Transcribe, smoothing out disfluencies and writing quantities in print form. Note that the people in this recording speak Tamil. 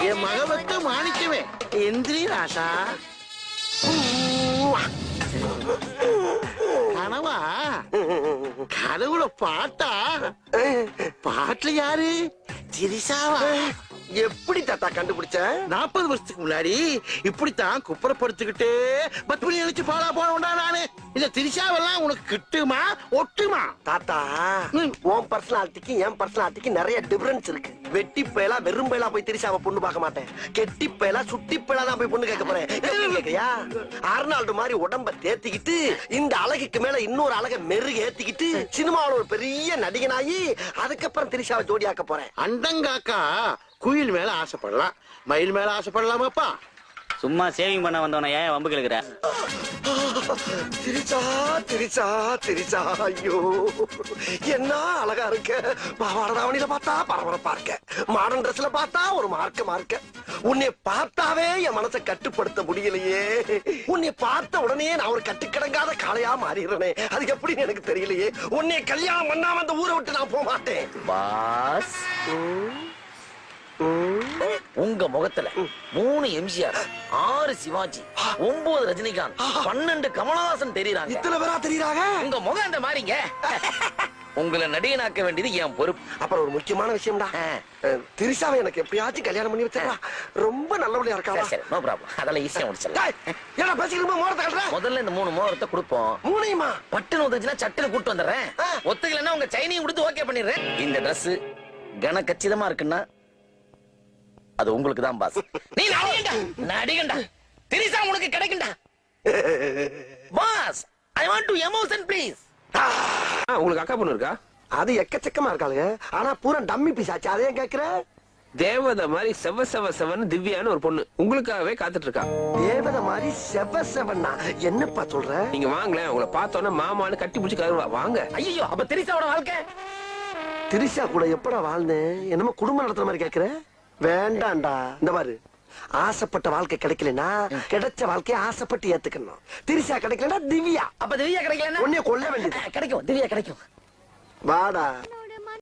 என் மகவத்த மாணிக்கவே எந்திரி ராசா. கனவா? கனவுல பாட்டா? பாட்டுல யாரு? திரிசாவா? எப்படி தாத்தா கண்டுபிடிச்ச? 40 வருஷத்துக்கு முன்னாடி இப்படித்தான் குப்புறப்படுத்திக்கிட்டு பத்மினி நினைச்சு பாலா போனோம்டா நானு. இந்த திரிசாவெல்லாம் உனக்கு கிட்டுமா ஒட்டுமா? தாத்தா உன் பர்சனாலிட்டிக்கு என் பர்சனாலிட்டிக்கு நிறைய டிஃபரன்ஸ் இருக்கு. வெட்டி பயலா வெறும் பயலா போய் திரிசாவை பொண்ணு பார்க்க மாட்டேன். கெட்டி பயலா சுட்டி பயலா தான் போய் பொண்ணு கேட்க போறேன். கேட்கறியா? அர்னால்டு மாதிரி உடம்ப தேத்திக்கிட்டு இந்த அழகுக்கு மேல இன்னொரு அழகை மெருகு ஏத்திக்கிட்டு சினிமாவில் ஒரு பெரிய நடிகனாகி அதுக்கப்புறம் திரிசாவை ஜோடியாக்க போறேன். அண்டங்காக்கா குயில் மேல ஆசைப்படலாம், மயில் மேல ஆசைப்படலாமாப்பா? சும்மா சேவிங் பண்ண வந்தவன ஏன் வம்பு கேக்குற? திரிச்சா திரிச்சா திரிச்சா, ஐயோ என்ன அழகா இருக்க. பாவாடை தாவணியில பார்த்தா பரபரப்பா இருக்க, மாடர்ன் ட்ரெஸ்ல பார்த்தா ஒரு மார்க்க. உன்னை பார்த்தாவே என் மனசை கட்டுப்படுத்த முடியலையே. உன்னை பார்த்த உடனே நான் ஒரு கட்டுக்கடங்காத காளையா மாறிடுறேனே, அது எப்படின்னு எனக்கு தெரியலையே. உன்னை கல்யாணம் பண்ணாம அந்த ஊரை விட்டு நான் போக மாட்டேன். பாஸ், உங்க முகத்துல 3 எம்ஜிஆர், 6 சிவாஜி, 9 ரஜினிகாந்த், 12 கமலஹாசன் தெரியுறாங்க. இத்தனை பேரா தெரியுறாங்க? உங்க முகம் அந்த மாதிரிங்க. உங்களை நடிகனாக்க வேண்டியது என் பொறுப்பு. அப்புறம் ஒரு முக்கியமான விஷயம்டா, திரிசாவை எனக்கு எப்படியாச்சும் கல்யாணம் பண்ணி வச்சா. ரொம்ப நல்லபடியா இருக்கா? சரி, நோ ப்ராப்ளம், அதெல்லாம் ஈஸியா முடிச்சிடலாம். ஏன்னா பேசிக்கிறோம், மோரத்தை கட்டுறேன். முதல்ல இந்த 3 மோதிரத்தை கொடுப்போம். 3மா? பட்டுன்னு வந்துச்சுன்னா சட்டுன்னு கூட்டு வந்துடுறேன். ஒத்துக்கலன்னா உங்க சைனையும் கொடுத்து ஓகே பண்ணிடுறேன். இந்த Dress கன கச்சிதமா இருக்குன்னா அது உங்களுக்கு தான் பாஸ். நீ நடிகண்டா, திரிசா உனக்கு கிடைக்கும்டா. Boss, I want to emotion please. உங்களுக்கு அக்கா பொண்ணு இருக்கா? அது எக்கச்சக்கமா இருக்காளுங்க, ஆனா பூரா டம்மி பீஸ் ஆச்சு. அதையும் கேக்குற? தேவதை மாதிரி செவன்னு திவ்யான்னு ஒரு பொண்ணு உங்களுக்காகவே காத்துட்டு இருக்கா. தேவதை மாதிரி செவன்னா என்னப்பா சொல்ற? நீங்க வாங்கல, உங்களை பார்த்தோன்னா மாமான்னு கட்டி பிடிச்சி கருவா. வாங்க. ஐயோ, அப்ப திரிசாவோட வாழ்க்கை? திரிசா கூட எப்படா வாழ்ந்தேன்? என்னமோ குடும்பம் நடத்துற மாதிரி கேக்குற? வேண்டாண்டா. இந்த பாரு, ஆசைப்பட்ட வாழ்க்கை கிடைக்கலனா கிடைச்ச வாழ்க்கையை ஆசைப்பட்டு ஏத்துக்கணும். திரிசா கிடைக்கலனா திவ்யா. அப்ப திவ்யா கிடைக்கலனா உன்னைய கொல்ல வேண்டியது. கிடைக்கும், திவ்யா கிடைக்கும். வாடா.